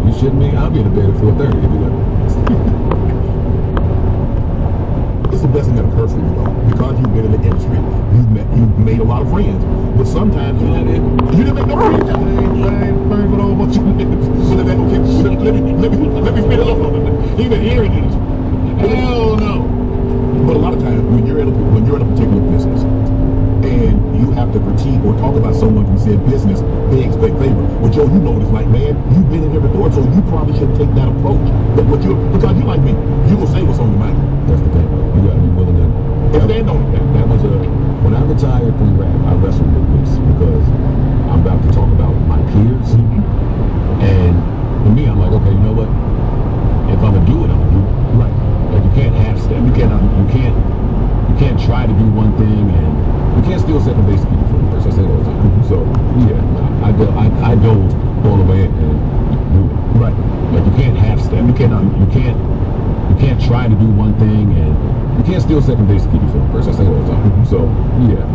You shitting me? I'll be in the bed at 4:30 if you let me. It's a blessing and a curse for you though, because you've been in the industry, you've made a lot of friends, but sometimes you didn't make no friends. I ain't friends with a whole bunch of niggas. So that, okay, let me finish off. Even hearing this, hell no. But a lot of times when you're in a particular business and you have to critique or talk about someone who said business, they expect favor. Well, Joe, you know what it's like, man. You've been in here before, so you probably should take that approach. But because you like me, you will say what's on your mind. That's the thing. You gotta be willing to stand on it. That was when I retired from rap, I wrestled with this because I'm about to talk about my peers. And for me, I'm like, okay, you know what? If I'm gonna do it, I'm gonna do it. Right. Like you can't half step. You can't try to do one thing, and you can't steal second base to people from first. I say it all the time. So yeah, I dove all the way and do it. Right. Like you can't half step. You can't try to do one thing, and you can't steal second base to keep you from first. I say it all the time. So yeah,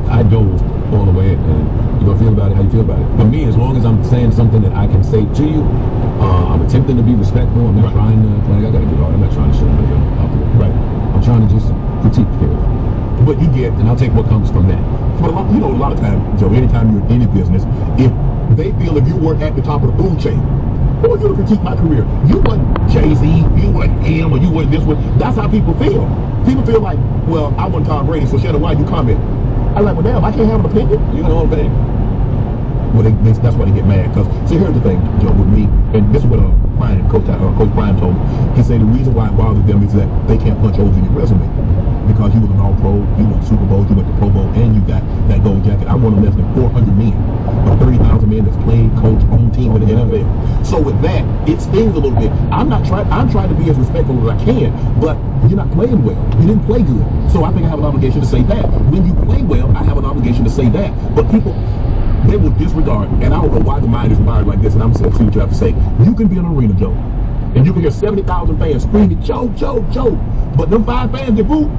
I dove all the way, and you're gonna feel about it how you feel about it. For me, as long as I'm saying something that I can say to you, I'm attempting to be respectful. I'm not trying to, like, I gotta get hard. I'm not trying to show anybody out the way. Right. I'm trying to just critique the field. But you get, and I'll take what comes from that. But a lot of times, Joe, anytime you're in any business, if they feel if you weren't at the top of the food chain, who are you to critique my career? You wasn't Jay-Z, you wasn't him, or you wasn't this one. That's how people feel. People feel like, well, I wasn't Tom Brady, so Shannon, why you comment? I'm like, well, damn, I can't have an opinion. You know what I'm saying? Well, that's why they get mad. Because, see, here's the thing, Joe, with me, and this is what Coach Prime told me. He said the reason why it bothers them is that they can't punch holes in your resume. Because you was an all-pro, you went to Super Bowl, you went to Pro Bowl, and you got that gold jacket. I'm one of less than 400 men, of 30,000 men that's played, coached, on team with the NFL. So with that, it stings a little bit. I'm trying to be as respectful as I can, but you're not playing well. You didn't play good. So I think I have an obligation to say that. When you play well, I have an obligation to say that. But people, they will disregard, and I don't know why the mind is wired like this, and I'm going to see what you have to say. You can be in an arena, Joe, and you can hear 70,000 fans screaming, Joe, Joe, Joe, but them 5 fans that boo,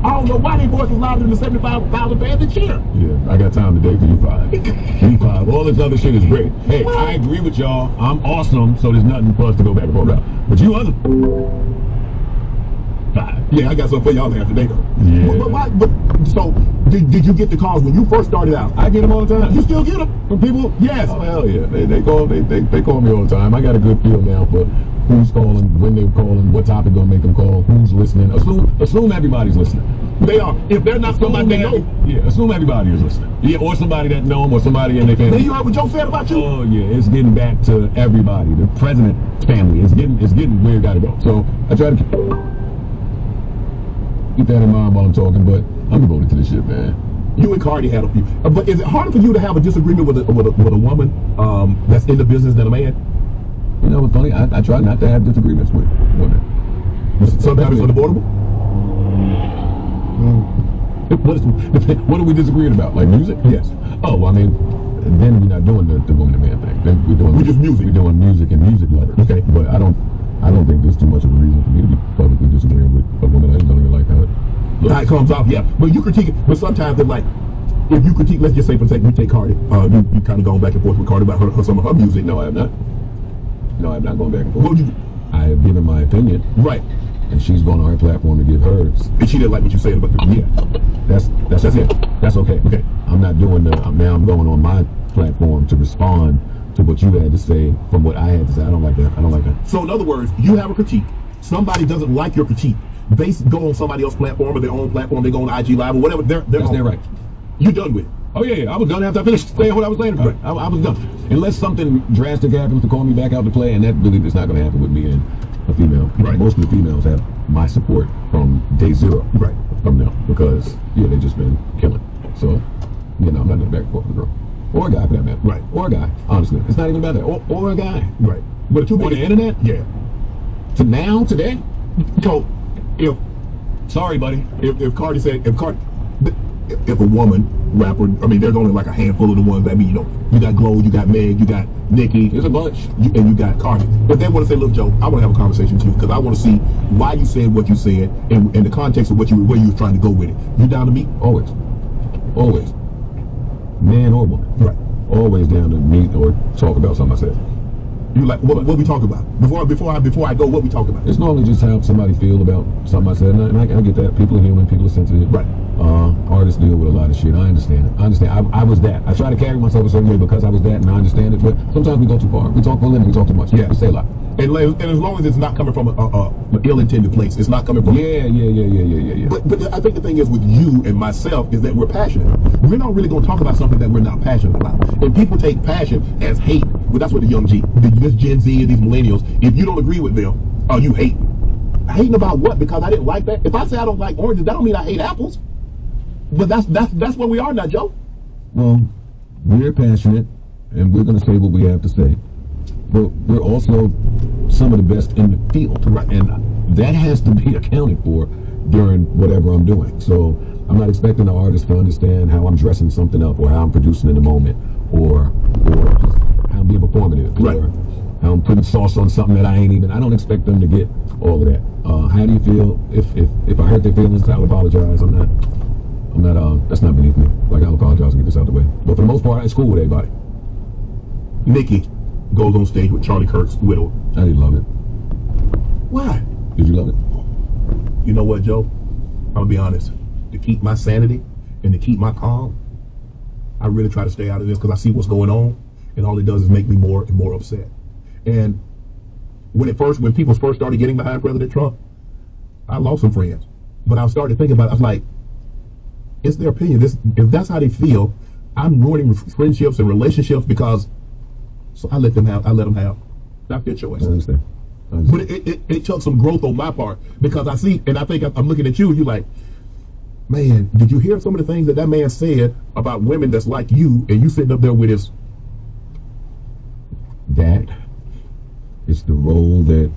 I don't know why their voice is louder than the 75,000 fans that cheer. Yeah, I got time today for you 5. You 5. All this other shit is great. Hey, I agree with y'all. I'm awesome, so there's nothing for us to go back and forth about. But you other 5. Yeah, I got something for y'all after today, though. Yeah. So, did you get the calls when you first started out? I get them all the time. You still get them from people? Yes. Oh, hell yeah. They call me all the time. I got a good feel now for who's calling, when they're calling, what topic gonna make them call, who's listening. Assume everybody's listening. They are. If they're not somebody they know. Yeah, assume everybody is listening. Yeah, or somebody that know them, or somebody in their family. Then you heard what Joe said about you? Oh yeah, it's getting back to everybody. The president's family. It's getting where it gotta go. So I try to keep that in mind while I'm talking, but I'm devoted to this shit, man. You and Cardi had a few. But is it harder for you to have a disagreement with a woman that's in the business than a man? You know what's funny? I try not to have disagreements with women. Sometimes it's unavoidable? What are we disagreeing about? Like music? Yes. Oh, I mean, then we're not doing the woman and man thing. Then we're just music. We're doing music and music lovers. Okay. But I don't think there's too much of a reason for me to be publicly disagreeing with a woman. I don't even like how it comes off. Yeah. But you critique it. But sometimes it's like, if you critique, let's just say for the sake, you take Cardi. You kind of gone back and forth with Cardi about some of her music. No, I have not. No, I'm not going back and forth. What would you? I have given my opinion. Right. And she's going on her platform to give hers. And she didn't like what you said about the That's it. That's okay. Okay. I'm not doing now I'm going on my platform to respond to what you had to say from what I had to say. I don't like that. So in other words, you have a critique. Somebody doesn't like your critique. They go on somebody else's platform or their own platform. They go on IG Live or whatever. That's their right. You done with it. Oh yeah, I was done after I finished saying what I was saying about it. I was done. Unless something drastic happens to call me back out to play, and that really is not going to happen with me and a female. Right. Most of the females have my support from day 0. Right. From them, because they've just been killing. So, I'm not going back and forth with a girl or a guy for that matter. Right. Or a guy. Honestly, it's not even about that. Or a guy. Right. But on the internet. Yeah. To now, today. So, sorry, buddy. If Cardi said, if a woman rapper, I mean, there's only like a handful of the ones that you got Glow, you got Meg, you got Nicki. There's a bunch. And you got Cardi. But they want to say, look, Joe, I want to have a conversation with you because I want to see why you said what you said and the context of where you were trying to go with it. You down to meet? Always. Always. Man or woman. Right. Always down to meet or talk about something I said. You like what we talk about before I go? What we talk about? It's normally just how somebody feel about something I said, and I get that. People are human, people are sensitive. Right. Artists deal with a lot of shit. I understand it. I understand. I was that. I try to carry myself a certain way because I was that, and I understand it. But sometimes we go too far. We talk for a living. We talk too much. Yeah. We say a lot. And as long as it's not coming from an ill-intended place, it's not coming from. Yeah. But I think the thing is with you and myself is that we're passionate. We're not really going to talk about something that we're not passionate about. And people take passion as hate. Well, that's what the young this Gen Z and these millennials. If you don't agree with them, you hate. Hating about what? Because I didn't like that. If I say I don't like oranges, that don't mean I hate apples. But that's where we are now, Joe. Well, we're passionate, and we're going to say what we have to say. But we're also some of the best in the field, right? And that has to be accounted for during whatever I'm doing. So I'm not expecting the artist to understand how I'm dressing something up, or how I'm producing in the moment, or just how I'm being performative, right? Or how I'm putting sauce on something that I ain't even. I don't expect them to get all of that. How do you feel? If I hurt their feelings, I'll apologize. I'm not. That's not beneath me. Like, I'll apologize and get this out of the way. But for the most part, it's cool with everybody. Nikki goes on stage with Charlie Kirk's widow. I didn't love it. Why? Did you love it? You know what, Joe? I'm gonna be honest. To keep my sanity and to keep my calm, I really try to stay out of this because I see what's going on, and all it does is make me more and more upset. And when people first started getting behind President Trump, I lost some friends. But I started thinking about it. I was like, it's their opinion. If that's how they feel, I'm ruining friendships and relationships because. So I let them have. That's their choice. I understand. But it took some growth on my part because I see, and I think I'm looking at you, and you're like, man, did you hear some of the things that man said about women that's like you, and you sitting up there with his. That is the role that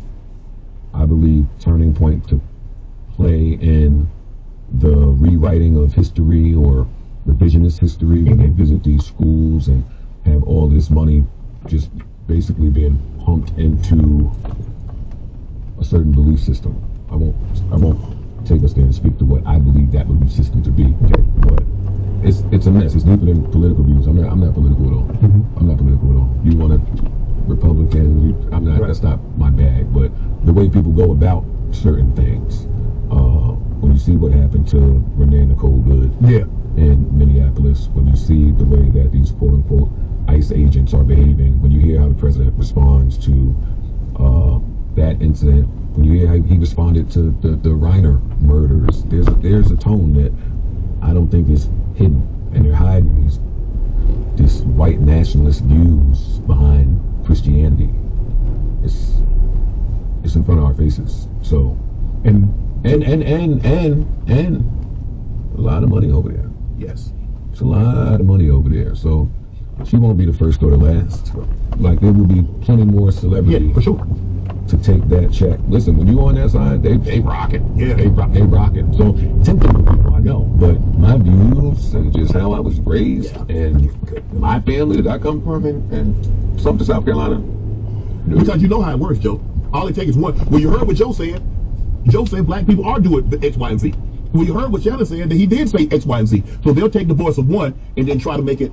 I believe Turning Point to play in the rewriting of history or revisionist history when they visit these schools and have all this money just basically being pumped into a certain belief system. I won't take us there and speak to what I believe that belief system to be. Okay. But it's a mess. It's deeper than political views. I'm not political at all. Mm-hmm. I'm not political at all. You want a Republican? I'm not. Right. That's not my bag. But the way people go about certain things. When you see what happened to Renee Nicole Good in Minneapolis, when you see the way that these quote-unquote ICE agents are behaving, when you hear how the president responds to that incident, when you hear how he responded to the Reiner murders, there's a tone that I don't think is hidden, and they're hiding these white nationalist views behind Christianity. It's in front of our faces. So and a lot of money over there. Yes. It's a lot of money over there. So she won't be the first or the last. Like, there will be plenty more celebrity for sure to take that check. Listen, when you on that side, they rocking. Yeah, they rocking. So tempting people, I know. But my views and just how I was raised and my family that I come from and some to South Carolina. Because you know how it works, Joe. All it takes is one. Well, you heard what Joe said. Joe said black people are doing the X, Y, and Z. Well, you heard what Shannon said, that he did say X, Y, and Z. So they'll take the voice of one and then try to make it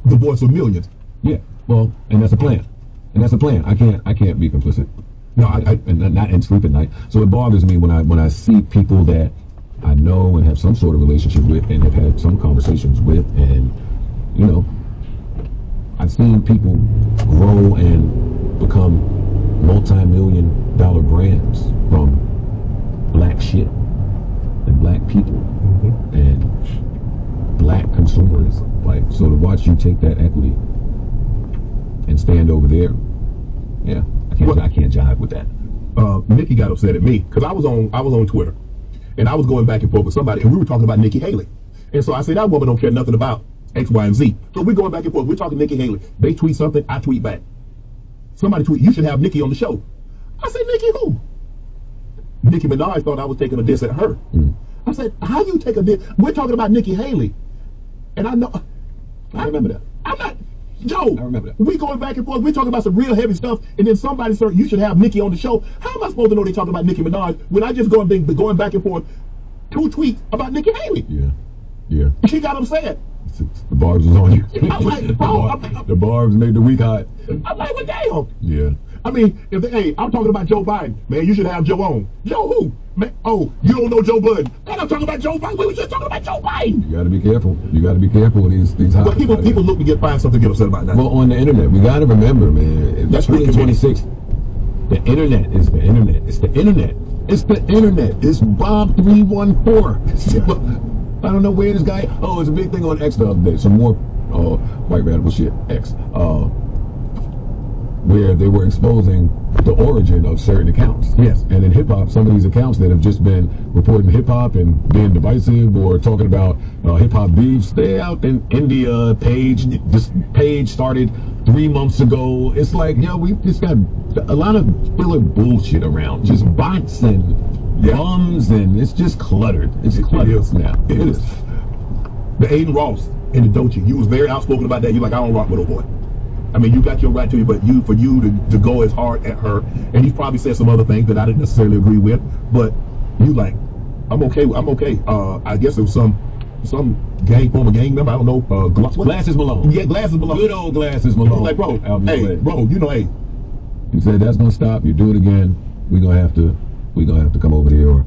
the voice of millions. Yeah, well, and that's a plan. And that's a plan. I can't be complicit. No, and sleep at night. So it bothers me when I see people that I know and have some sort of relationship with and have had some conversations with, and you know, I've seen people grow and become multi-million-dollar brands from black shit and black people and black consumers. Like, so to watch you take that equity and stand over there, yeah, I can't jive with that. Nikki got upset at me because I was on Twitter and I was going back and forth with somebody and we were talking about Nikki Haley. And so I said, that woman don't care nothing about X, Y, and Z. So we're going back and forth. We're talking Nikki Haley. They tweet something, I tweet back. Somebody tweet, you should have Nikki on the show. I said, Nikki who? Nicki Minaj thought I was taking a diss at her. I said, how you take a diss? We're talking about Nikki Haley. And I know, I remember that. I'm not, Joe, I remember that. We going back and forth. We're talking about some real heavy stuff. And then somebody said, you should have Nikki on the show. How am I supposed to know they talking about Nicki Minaj when I just going back and forth 2 tweets about Nikki Haley? Yeah. She got upset. The barbs was on you. I'm like, bro, The barbs made the week hot. I'm like, well, damn. Yeah. I mean, hey, I'm talking about Joe Biden. Man, you should have Joe on. Joe who? Man, oh, you don't know Joe Budden. Man, I'm talking about Joe Biden. We were just talking about Joe Biden. You got to be careful. You got to be careful with these hot. But people look to find something to get upset about that. Well, on the internet, we got to remember, man. That's 2026. The internet is the internet. It's the internet. It's the internet. It's Bob 314. I don't know where this guy. Oh, it's a big thing on X the other day. Some more white radical shit. X. Where they were exposing the origin of certain accounts. Yes. And in hip hop, some of these accounts that have just been reporting hip hop and being divisive or talking about hip hop beefs, they out in India. This page started 3 months ago. It's like, we just got a lot of filler bullshit around, just bots and bums, and it's just cluttered. It's cluttered now. It is. The Aiden Ross and the Dochi, you was very outspoken about that. You're like, I don't rock with a boy. I mean, you got your right to it, but for you to go as hard at her, and he probably said some other things that I didn't necessarily agree with, but you like, I'm okay. I guess it was some former gang member. I don't know. Glasses Malone. Yeah, Glasses Malone. Good old Glasses Malone. Like, bro, hey. He said that's gonna stop. You do it again, we're gonna have to come over here, or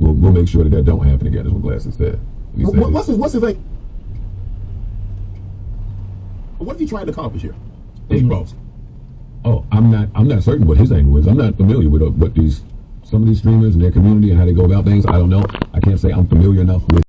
we'll make sure that don't happen again. Is what Glasses said. What's his like? What is he trying to accomplish here? Aiden Ross. Oh, I'm not certain what his angle is. I'm not familiar with some of these streamers and their community and how they go about things. I don't know. I can't say I'm familiar enough with